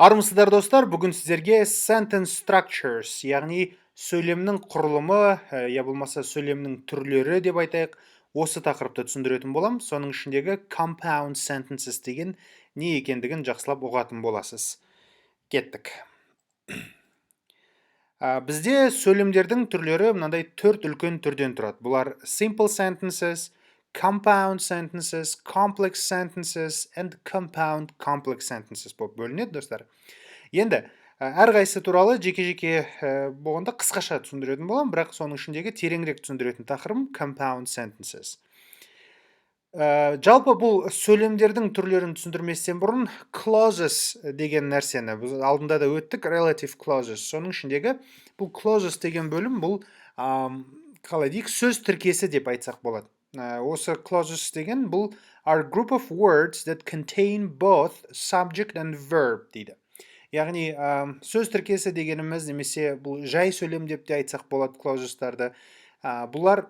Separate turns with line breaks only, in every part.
Армысыздар достар, бүгін сіздерге sentence structures, яғни сөйлемнің құрылымы, я болмаса сөйлемнің түрлері деп айтайық, осы тақырыпты түсіндіретін болам. Соның ішіндегі compound sentences деген не екендігін жақсылап ұғатын боласыз. Кеттік. Бізде сөйлемдердің түрлері мынандай төрт үлкен түрден тұрады. Бұлар simple sentences, compound sentences, complex sentences and compound complex sentences болып бөлінеді, достар. Енді әрқайсысы туралы жеке-жеке болғанда қысқаша түсіндіретін болам, бірақ соның ішіндегі тереңірек түсіндіретін тақырыбым compound sentences. Жалпы бұл сөйлемдердің түрлерін түсіндірместен бұрын clauses деген нәрсені біз алдында да өттік, relative clauses. Соның ішіндегі бұл clauses деген бөлім бұл қалай дейік, сөз тіркесі деп айтсақ болады. Осы clauses деген бұл are group of words that contain both subject and verb дейді. Яғни сөз тіркесі дегеніміз немесе бұл жай сөйлем деп те айтсақ болады clausestарды. Бұлар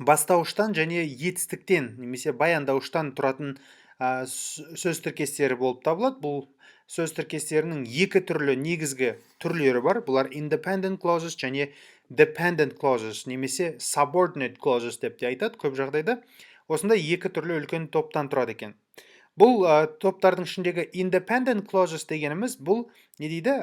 бастауыштан және етістіктен немесе баяндауыштан тұратын сөз тіркестері болып табылады. Бұл сөз тіркестерінің екі түрлі негізгі түрлері бар. Бұлар independent clauses және dependent clauses немесе subordinate clauses деп те айтады көп жағдайда. Осында екі түрлі үлкен топтан тұрады екен. Бұл топтардың ішіндегі independent clauses дегеніміз бұл не дейді?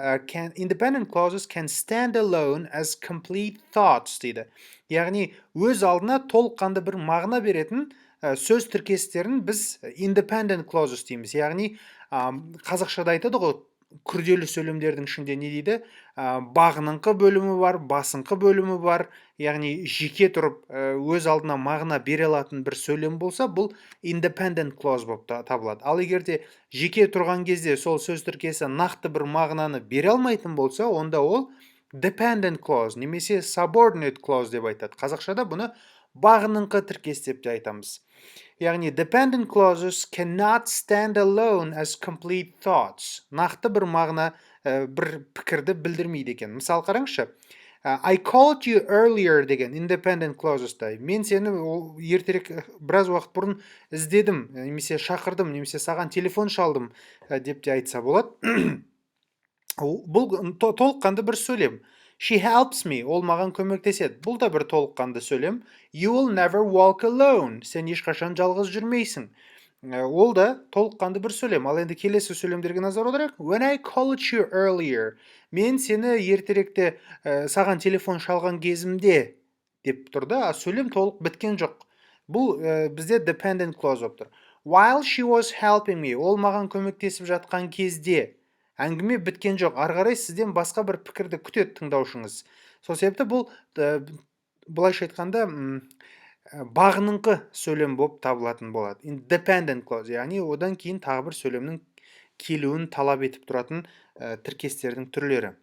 Independent clauses can stand alone as complete thoughts дейді. Яғни өз алдына толыққанды бір мағына беретін сөз тіркестерін біз independent clauses дейміз. Яғни қазақшада айтады ғой, күрделі сөйлемдердің ішінде не дейді? Бағыныңқы бөлімі бар, басыңқы бөлімі бар. Яғни жеке тұрып өз алдына мағына бере алатын бір сөйлем болса, бұл independent clause болып табылады. Ал егер де жеке тұрған кезде сол сөз тіркесі нақты бір мағынаны бере алмайтын болса, онда ол dependent clause немесе subordinate clause деп айтады. Қазақшада бұны бағыныңқы тіркес деп те айтамыз. Яғни dependent clauses cannot stand alone as complete thoughts. Нақты бір мағына, бір пікірді білдірмейді екен. Мысал қараңызшы. I called you earlier деген independent clauses-та. Мен сені ертерек біраз уақыт бұрын іздедім, немесе шақырдым, немесе саған телефон шалдым деп те айтса болады. Бұл толыққанды бір сөйлем. She helps me, ол маған көмектеседі. Бұл да бір толыққанды сөйлем. You will never walk alone, сен ешқашан жалғыз жүрмейсің. Ол да толыққанды бір сөйлем. Ал енді келесі сөйлемдерге назар аударайық. When I called you earlier, мен сені ертеректе саған телефон шалған кезімде деп тұрды, сөйлем толық біткен жоқ. Бұл бізде dependent clause болып тұр. While she was helping me, ол маған көмектесіп жатқан кезде. Әңгіме біткен жоқ. Арғарай сізден басқа бір пікірді күтеді тыңдаушыңыз. Сол себепті бұл былайша айтқанда бағыныңқы сөйлем болып табылатын болады. Independent clause, яғни одан кейін тағы бір сөйлемнің келуін талап етіп тұратын тіркестердің түрлері.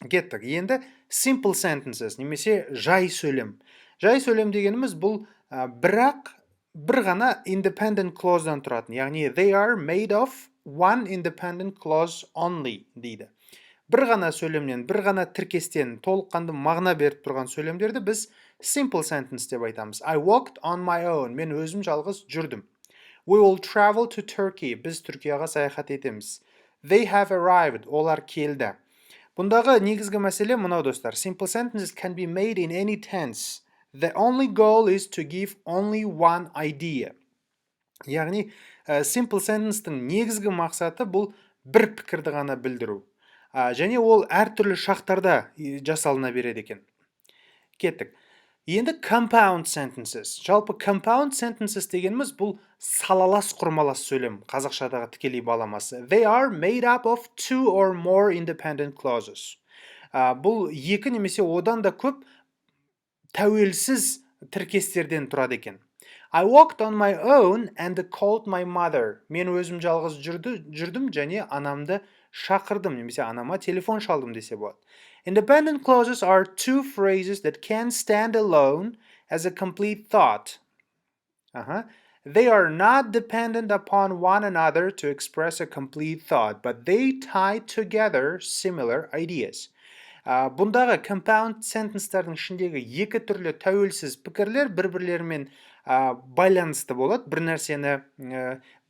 Кеттік. Енді simple sentences немесе жай сөйлем. Жай сөйлем дегеніміз бұл бірақ бір ғана independent clause'дан тұратын. Яғни they are made of one independent clause only дейді. Бір ғана сөйлемнен, бір ғана тіркестен толыққанды мағына беріп тұрған сөйлемдерді біз simple sentence деп айтамыз. I walked on my own. Мен өзім жалғыз жүрдім. We will travel to Turkey. Біз Түркияға саяхат етеміз. They have arrived. Олар келді. Бұндағы негізгі мәселе мынау, достар. Simple sentences can be made in any tense. The only goal is to give only one idea. Яғни, simple sentence-тің негізгі мақсаты бұл бір пікірді ғана білдіру. Және ол әртүрлі шақтарда жасалына береді екен. Кеттік. Енді compound sentences. Жалпы compound sentences дегеніміз бұл салалас құрмалас сөйлем. Қазақшадағы тікелей баламасы. They are made up of two or more independent clauses. Бұл екі немесе одан да көп тәуелсіз тіркестерден тұрады екен. I walked on my own and called my mother. Мен өзім жалғыз жүрдім және анамды шақырдым, немесе анама телефон шалдым десе болады. Independent clauses are two phrases that can stand alone as a complete thought. They are not dependent upon one another to express a complete thought, but they tie together similar ideas. Бұндағы compound sentence'тардың ішіндегі екі түрлі тәуелсіз пікірлер бір-бірлерімен байланысты болады. Бір нәрсені,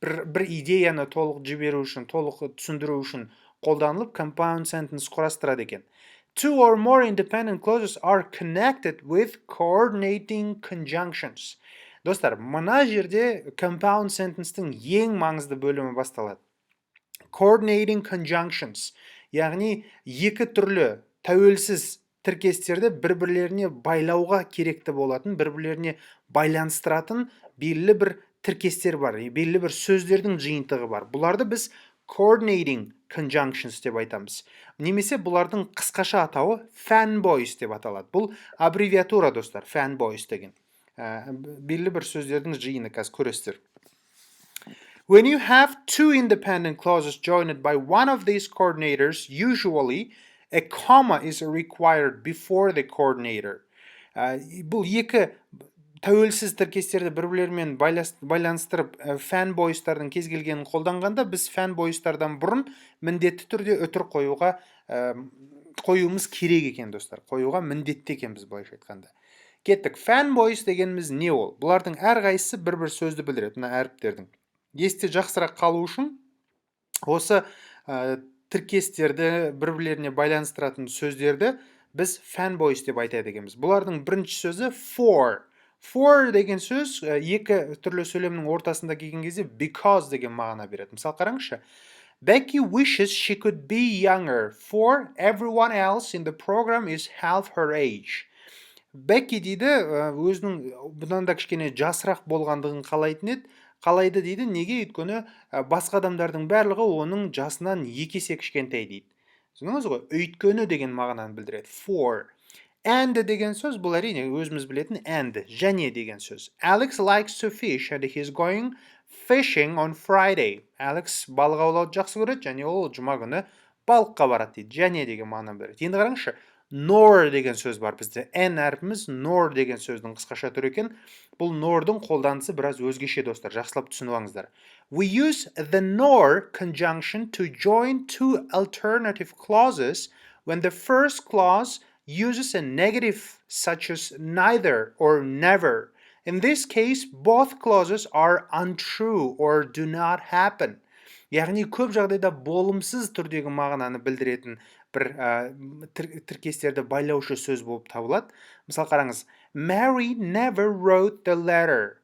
бір идеяны толық жіберу үшін, толық түсіндіру үшін қолданылып, compound sentence құрастырады екен. Two or more independent clauses are connected with coordinating conjunctions. Достар, мына жерде compound sentence'тің ең маңызды бөлімі басталады. Coordinating conjunctions, яғни екі түрлі тәуелсіз тіркестерді бір-бірлеріне байлауға керекті болатын, бір-бірлеріне байланыстыратын белгілі бір тіркестер бар, белгілі бір сөздердің жиынтығы бар. Бұларды біз coordinating conjunctions деп айтамыз. Немесе бұлардың қысқаша атауы fanboys деп аталады. Бұл аббревиатура, достар, fanboys деген. Белгілі бір сөздердің жиыны, қазір көресіздер. When you have two independent clauses joined by one of these coordinators, usually a comma is required before the coordinator. Бұл екі тәуелсіз тіркестерді бір-бірлерімен байланыстырып, fanboystардың кез келгенін қолданғанда, біз fanboystардан бұрын міндетті түрде үтір қоюымыз керек екен, достар. Қоюға міндетті екен біз былайша айтқанда. Кеттік. Fanboys дегеніміз не ол? Бұлардың әрқайсысы бір-бір сөзді білдіреді, мына әріптердің. Есте жақсырақ қалу үшін осы тіркестерді бір-бірлеріне байланыстыратын сөздерді біз fanboys деп айтады екенбіз. Бұлардың бірінші сөзі for. For деген сөз екі түрлі сөйлемнің ортасында келген кезде because деген мағына береді. Мысал қараңызшы. Becky wishes she could be younger, for everyone else in the program is half her age. Becky дейді, өзінің бұдан да кішкене жасырақ болғандығын қалайды дейді. Неге? Өйткені басқа адамдардың барлығы оның жасынан 2 есе кішкентай дейді. Түсіндіңіз ғой? Өйткені деген мағынаны білдіреді. For. And деген сөз, бұл әрине өзіміз білетін and, және деген сөз. Alex likes to fish and he's going fishing on Friday. Alex балық аулауды жақсы көреді, және ол жұма күні балыққа барады дейді. Және деген мағынаны береді. Енді қараңызшы. Nor деген сөз бар бізде. N әрпіміз nor деген сөздің қысқаша түрі екен. Бұл nor'дың қолданысы біраз өзгеше, достар. Жақсылап түсініп алыңыздар. We use the nor conjunction to join two alternative clauses when the first clause uses a negative such as neither or never. In this case, both clauses are untrue or do not happen. Яғни көп жағдайда болымсыз түрдегі мағынаны білдіретін бір тіркестерді байлаушы сөз болып табылады. Мысал қараңыз. Mary never wrote the letter,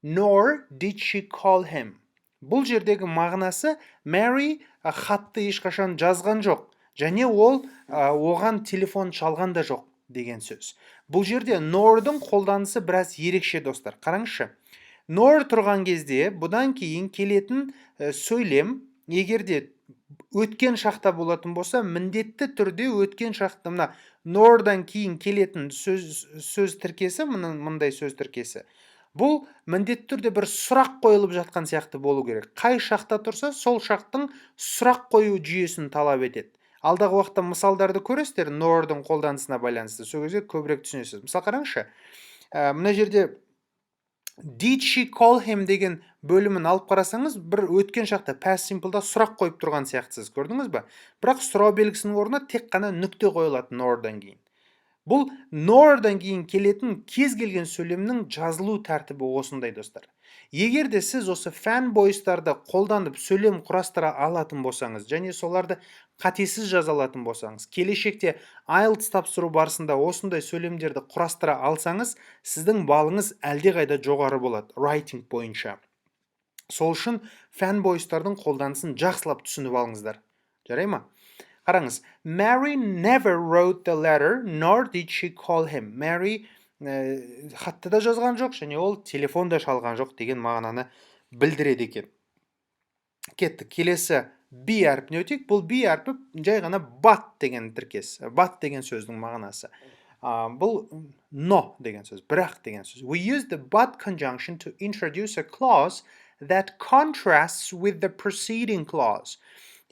nor did she call him. Бұл жердегі мағынасы Mary хатты ешқашан жазған жоқ, және ол оған телефон шалған да жоқ деген сөз. Бұл жерде nor'дың қолданысы біраз ерекше, достар. Қараңызшы. Nor тұрған кезде бұдан кейін келетін сөйлем, егерде өткен шақта болатын болса, міндетті түрде өткен шақта мына nor'дан кейін келетін сөз тіркесі, мындай сөз тіркесі. Бұл міндетті түрде бір сұрақ қойылып жатқан сияқты болу керек. Қай шақта тұрса, сол шақтың сұрақ қою жүйесін талап етеді. Алдағы уақытта мысалдарды көресіздер nor'дың қолданысына байланысты. Сол кезде көбірек түсінесіз. Мысал қараңызшы. Мына жерде did she call him деген бөлімін алып қарасаңыз, бір өткен шақта past simple'да сұрақ қойып тұрған сияқтысыз. Көрдіңіз бе? Бірақ сұрау белгісінің орнына тек қана нүкте қойылады nor'дан кейін. Бұл nor'дан кейін келетін кез келген сөйлемнің жазылу тәртібі осындай, достар. Егер де сіз осы fanboystарды қолданып сөйлем құрастыра алатын болсаңыз, және соларды қатесіз жазалатын болсаңыз, келешекте IELTS тапсыру барысында осындай сөйлемдерді құрастыра алсаңыз, сіздің балыңыз әлдеқайда жоғары болады writing бойынша. Сол үшін fanboystардың қолданысын жақсылап түсініп алыңыздар. Жарай ма? Қараңыз. Mary never wrote the letter, nor did she call him. Mary хатты да жазған жоқ, және ол телефон да шалған жоқ деген мағынаны білдіреді екен. Кеттік. Келесі be әрпіне өтейік. Бұл be әрпі жай ғана but деген тіркес. But деген сөздің мағынасы. Бұл no деген сөз, бірақ деген сөз. We use the but conjunction to introduce a clause that contrasts with the preceding clause.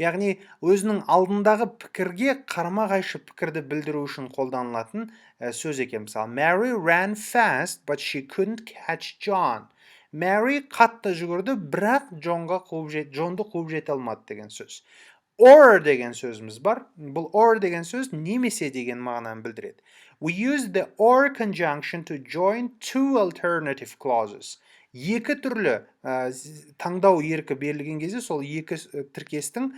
Яғни, өзінің алдындағы пікірге қарама-қайшы пікірді білдіру үшін қолданылатын сөз екен. Мысалы, Mary ran fast, but she couldn't catch John. Mary қатты жүгірді, бірақ Джонды қуып жете алмады деген сөз. or деген сөзіміз бар. Бұл or деген сөз немесе деген мағынаны білдіреді. We use the or conjunction to join two alternative clauses. Екі түрлі таңдау еркі берілген кезде сол екі тіркестің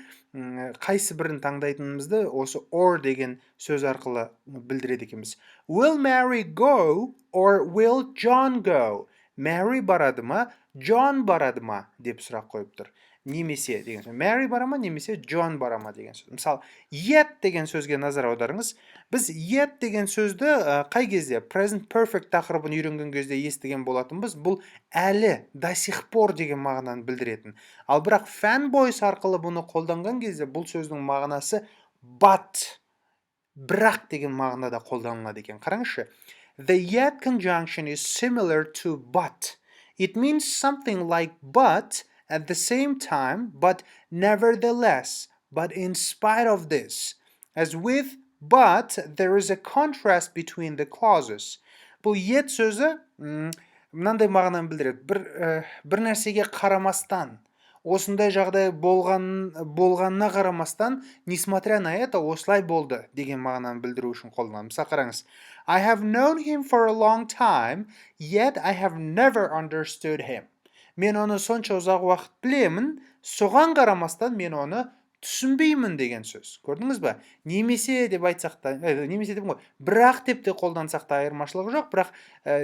қайсы бірін таңдайтынымызды осы or деген сөз арқылы білдіреді екенбіз. Will Mary go or will John go? Mary барады ма, John барады ма деп сұрақ қойып тұр. Немесе деген сөз. Mary бара ма, немесе John бара ма деген сөз. Мысалы, yet деген сөзге назар аударыңыз. Біз yet деген сөзді қай кезде present perfect тақырыбын үйренген кезде естіген болатынбыз. Бұл әлі, до сих пор деген мағынаны білдіретін. Ал бірақ fanboys арқылы бұны қолданған кезде бұл сөздің мағынасы but, бірақ деген мағынада қолданылады екен. Қараңызшы. The yet conjunction is similar to but. It means something like but at the same time, but nevertheless, but in spite of this. As with but, there is a contrast between the clauses. Бұл yet сөзі мынандай мағынаны білдіреді. Бір нәрсеге қарамастан, осындай жағдай болғанына қарамастан, несмотря на это, осылай болды деген мағынаны білдіру үшін қолданылады. Мысалы қараңыз. I have known him for a long time, yet I have never understood him. Мен оны сонша ұзақ уақыт білемін, соған қарамастан мен оны түсінбеймін деген сөз. Көрдіңіз бе? Немесе деп айтсақ та, немесе деп ғой, бірақ деп те қолдансақ та айырмашылығы жоқ, бірақ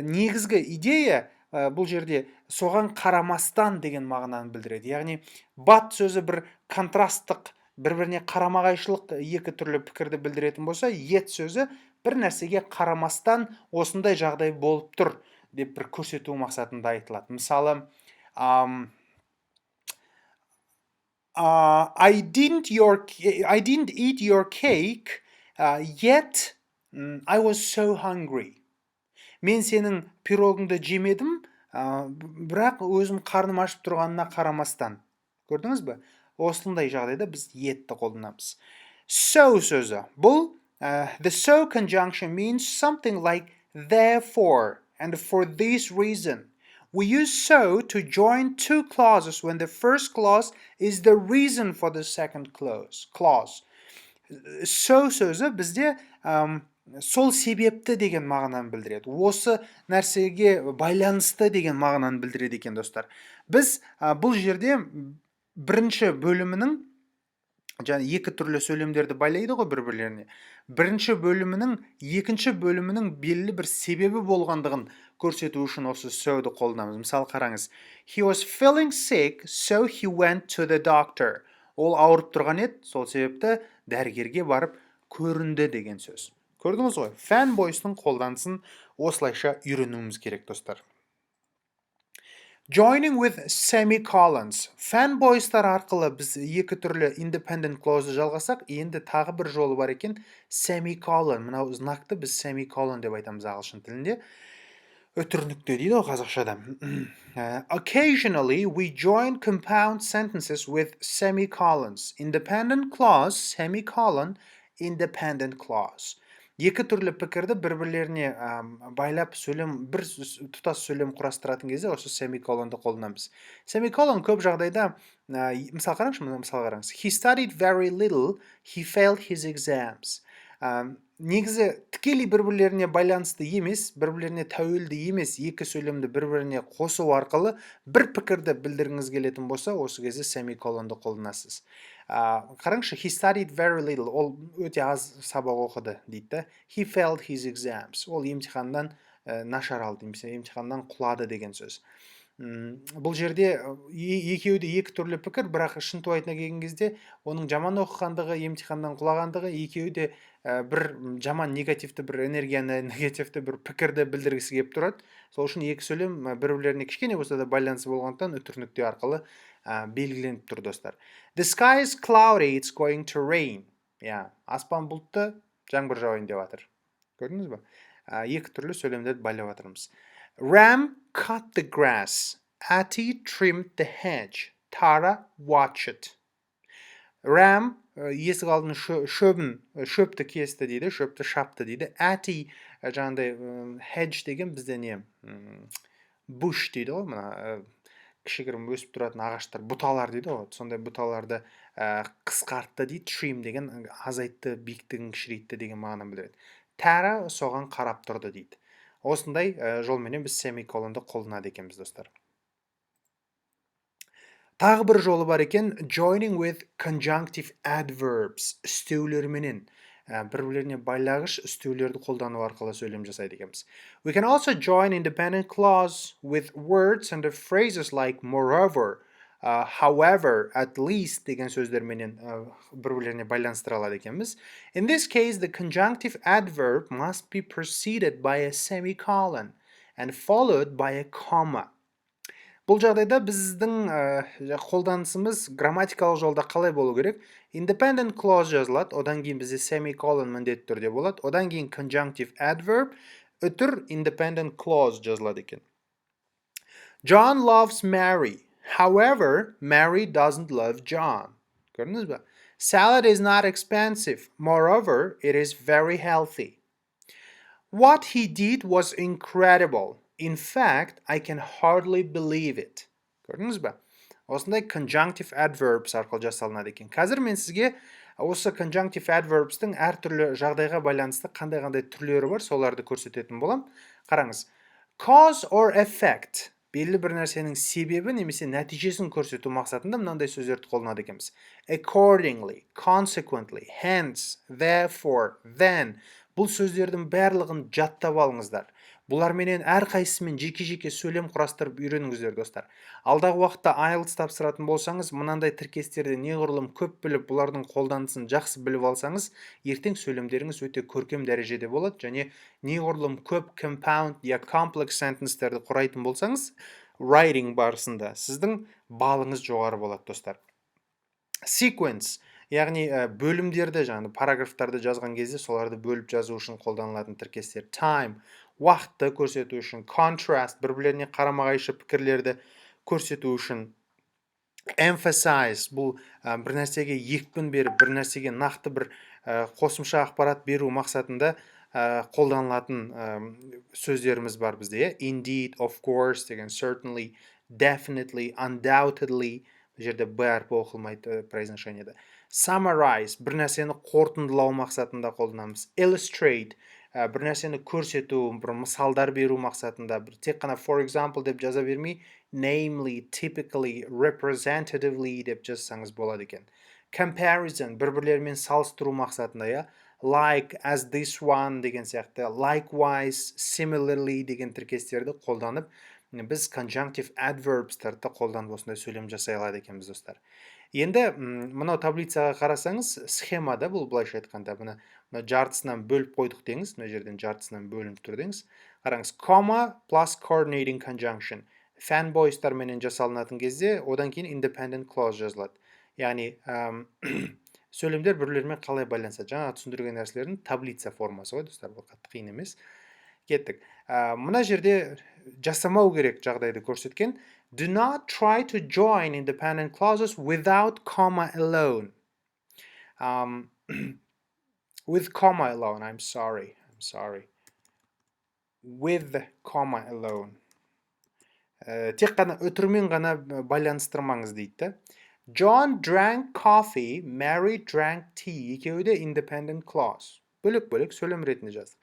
негізгі идея бұл жерде соған қарамастан деген мағынаны білдіреді. Яғни but сөзі бір контрасттық, бір-біріне қарама-қайшылық екі түрлі пікірді білдіретін болса, yet сөзі бір нәрсеге қарамастан осындай жағдай болып тұр деп бір көрсету мақсатында айтылады. Мысалы, I didn't eat your cake, yet I was so hungry. Мен сенің пирогыңды жемедім, бірақ өзім қарным ашып тұрғанына қарамастан. Көрдіңіз бе? Осындай жағдайда біз yetті қолданамыз. So сөзі. Бұл the so conjunction means something like therefore and for this reason. We use so to join two clauses when the first clause is the reason for the second clause. So сөзі бізде сол себепті деген мағынаны білдіреді. Осы нәрсеге байланысты деген мағынаны білдіреді екен, достар. Біз бұл жерде бірінші бөлімінің, және екі түрлі сөйлемдерді байлайды ғой бір-бірлеріне. Бірінші бөлімінің, екінші бөлімінің белгілі бір себебі болғандығын көрсету үшін осы so-ды қолданамыз. Мысалы қараңыз. He was feeling sick, so he went to the doctor. Ол ауырып тұрған еді, сол себепті дәрігерге барып көрінді деген сөз. Көрдіңіз ғой? Fanboys'тың қолданысын осылайша үйренуіміз керек, достар. Joining with semicolons. Fanboys'тар арқылы біз екі түрлі independent clause жалғасақ, енді тағы бір жолы бар екен, semicolon. Мынау знақты біз semicolon деп айтамыз ағылшын тілінде. Өтірнікте дейді ғой қазақшада. Occasionally, we join compound sentences with semicolons. Independent clause, semicolon, independent clause. Екі түрлі пікірді бір-бірлеріне байлап бір тұтас сөйлем құрастыратын кезде осы семиколонды қолданамыз. Семиколон көп жағдайда, мысал қараңыз. He studied very little, he failed his exams. Негізі тікелей бір-бірлеріне байланысты емес, бір-бірлеріне тәуелді емес, екі сөйлемді бір-біріне қосу арқылы бір пікірді білдіргіңіз келетін болса, осы кезде семиколонды қолданасыз. Қараңызшы, he studied very little. Ол өте аз сабақ оқыды дейді. He failed his exams. Ол емтиханнан нашар алды, емтиханнан құлады деген сөз. Бұл жерде екеуі де екі түрлі пікір, бірақ шынтуайтына келген кезде оның жаман оқығандығы, емтиханнан құлағандығы, екеуі де бір жаман негативті бір энергияны, негативті бір пікірді білдіргісі келіп тұрады. Сол үшін екі сөйлем бір-бірлеріне кішкене болса да байланысы болғандықтан өтірнікте арқылы белгіленіп тұр, достар. The sky is cloudy, it's going to rain. Аспан бұлтты, жаңбыр жауайын деп жатыр. Көрдіңіз бе? Екі түрлі сөйлемдерді байлап жатырмыз. Ram cut the grass. Ati trimmed the hedge. Tara watched. Ram есік алдының шөпті кесті дейді, шөпті шапты дейді. Ati жаңағыдай hedge деген бізде не? Bush дейді ғой, кішігірім өсіп тұратын ағаштар, бұталар дейді ғой, сондай бұталарды қысқартты дейді, trim деген азайтты, биіктігін кішірейтті деген мағынаны білдіреді. Тәрі соған қарап тұрды дейді. Осындай жолменен біз семиколонды қолданады екенбіз, достар. Тағы бір жолы бар екен, joining with conjunctive adverbs, үстеулерменен. Бір-бірлеріне байлағыш үстеулерді қолдану арқылы сөйлем жасайды екенбіз. We can also join independent clause with words and phrases like moreover, however, at least деген сөздерменен бір-бірлеріне байланыстыра алады екенбіз. In this case, the conjunctive adverb must be preceded by a semicolon and followed by a comma. Бұл жағдайда біздің қолданысымыз грамматикалық жолда қалай болу керек? Independent clause жазылады, одан кейін бізде semicolon міндетті түрде болады, одан кейін conjunctive adverb, үтір independent clause жазылады екен. John loves Mary. However, Mary doesn't love John. Көрдіңіз бе? Salad is not expensive. Moreover, it is very healthy. What he did was incredible. In fact, I can hardly believe it. Көрдіңіз бе? Осындай conjunctive adverbs арқылы жасалынады екен. Қазір мен сізге осы conjunctive adverbs'тің әртүрлі жағдайға байланысты қандай-қандай түрлері бар, соларды көрсететін болам. Қараңыз. Cause or effect, белгілі бір нәрсенің себебі немесе нәтижесін көрсету мақсатында мынандай сөздерді қолданады екенбіз. Accordingly, consequently, hence, therefore, then. Бұл сөздердің барлығын жаттап алыңыздар. Бұларменен әрқайсысымен жеке-жеке сөйлем құрастырып үйреніңіздер, достар. Алдағы уақытта IELTS тапсыратын болсаңыз, мынандай тіркестерді неғұрлым көп біліп, бұлардың қолданысын жақсы біліп алсаңыз, ертең сөйлемдеріңіз өте көркем дәрежеде болады, және неғұрлым көп compound я complex sentence'терді құрайтын болсаңыз, writing барысында сіздің балыңыз жоғары болады, достар. Sequence, яғни бөлімдерді, жаңағы параграфтарды жазған кезде соларды бөліп жазу үшін қолданылатын тіркестер. Time, уақытты көрсету үшін. Contrast, бір-бірлеріне қарама-қайшы пікірлерді көрсету үшін. Emphasize, бұл бір нәрсеге екпін беріп, бір нәрсеге нақты бір қосымша ақпарат беру мақсатында қолданылатын сөздеріміз бар бізде. Indeed, of course, деген certainly, definitely, undoubtedly, жерде б әрпі оқылмайды произношениеде. Summarize, бір нәрсені қорытындылау мақсатында қолданамыз. Illustrate, бір нәрсені көрсету, бір мысалдар беру мақсатында, тек қана for example деп жаза бермей, namely, typically, representatively деп жазсаңыз болады екен. Comparison, бір-бірлерімен салыстыру мақсатында, like, as this one деген сияқты, likewise, similarly деген тіркестерді қолданып, біз conjunctive adverbs-тарды қолданып осындай сөйлем жасай алады екенбіз, достар. Енді мынау таблицаға қарасаңыз, схемада бұл былайша айтқанда, мына жартысынан бөліп қойдық деңіз, мына жерден жартысынан бөлініп тұр деңіз. Қараңыз, comma plus coordinating conjunction. Fanboystарменен жасалынатын кезде, одан кейін independent clause жазылады. Яғни сөйлемдер бірлерімен қалай байланысады. Жаңа түсіндірген нәрселердің таблица формасы ғой, достар, бұл қатты қиын емес. Кеттік. Мына жерде жасамау керек жағдайды көрсеткен. Do not try to join independent clauses without comma alone. With comma alone, I'm sorry. With comma alone. Тек қана өтірмен ғана байланыстырмаңыз дейді. John drank coffee, Mary drank tea. Екеуі де independent clause. Бөлек-бөлек сөйлем ретінде жаздық.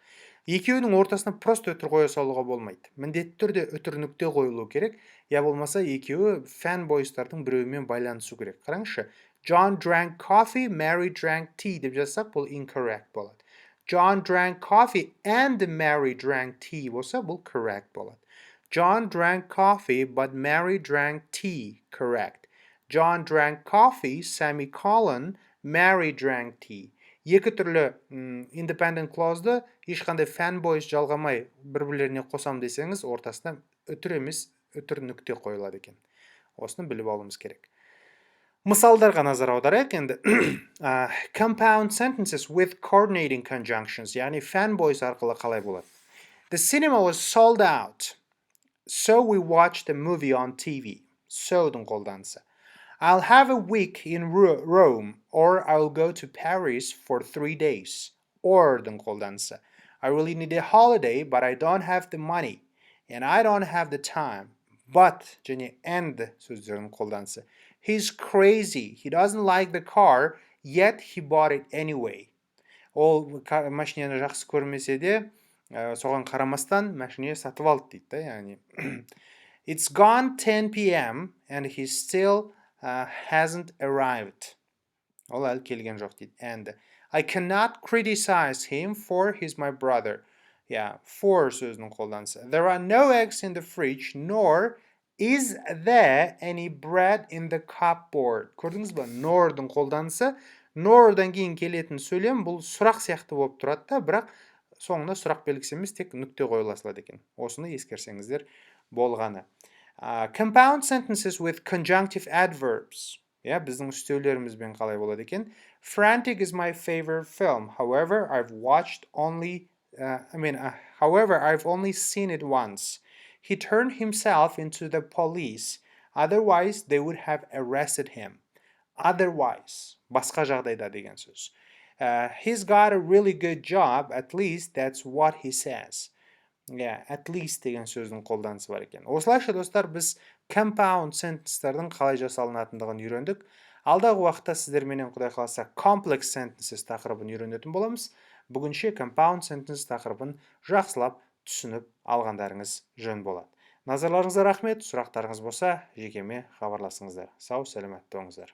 Екеуінің ортасына просто өтір қоя салуға болмайды. Міндетті түрде өтір нүкте қойылу керек, я болмаса екеуі fanboystардың біреуімен байланысу керек. Қараңызшы. John drank coffee, Mary drank tea деп жазсақ, бұл incorrect болады. John drank coffee and Mary drank tea болса, бұл correct болады. John drank coffee, but Mary drank tea. Correct. John drank coffee, semicolon, Mary drank tea. Екі түрлі independent clause'ды ешқандай fanboys жалғамай бір-бірлеріне қосам десеңіз, ортасына өтір емес, өтір нүкте қойылады екен. Осыны біліп алуымыз керек. Мысалдарға назар аударайық енді. Compound sentences with coordinating conjunctions, яғни fanboys арқылы қалай болады. The cinema was sold out, so we watched a movie on TV. So-дың қолданысы. I'll have a week in Rome, or I'll go to Paris for 3 days. Or-дың қолданысы. I really need a holiday, but I don't have the money, and I don't have the time, but және and сөздерінің қолданысы. He's crazy. He doesn't like the car, yet he bought it anyway. Ол машинені жақсы көрмесе де, соған қарамастан машине сатып алды дейді, яғни. It's gone 10 p.m. and he still hasn't arrived. Ол әлі келген жоқ дейді. And I cannot criticize him for he's my brother. For сөзінің қолданысы. There are no eggs in the fridge, nor is there any bread in the cupboard. Көрдіңіз ба? Nor'дың қолданысы. Nor'дан кейін келетін сөйлем бұл сұрақ сияқты болып тұрады да, бірақ соңына сұрақ белгісі емес, тек нүкте қойыла салады екен. Осыны ескерсеңіздер болғаны. Compound sentences with conjunctive adverbs. Біздің үстеулерімізбен қалай болады екен? Frantic is my favorite film. However, I've only seen it once. He turned himself into the police. Otherwise, they would have arrested him. Otherwise, басқа жағдайда деген сөз. He's got a really good job, at least that's what he says. At least деген сөздің қолданысы бар екен. Осылайша достар, біз compound sentence'тердің қалай жасалынатындығын үйрендік. Алдағы уақытта сіздерменен Құдай қаласа complex sentences тақырыбын үйренетін боламыз. Бүгінше compound sentence тақырыбын жақсылап түсініп алғандарыңыз жөн болады. Назарларыңызға рахмет. Сұрақтарыңыз болса, жекеме хабарласыңыздар. Сау, сәлемет болыңыздар.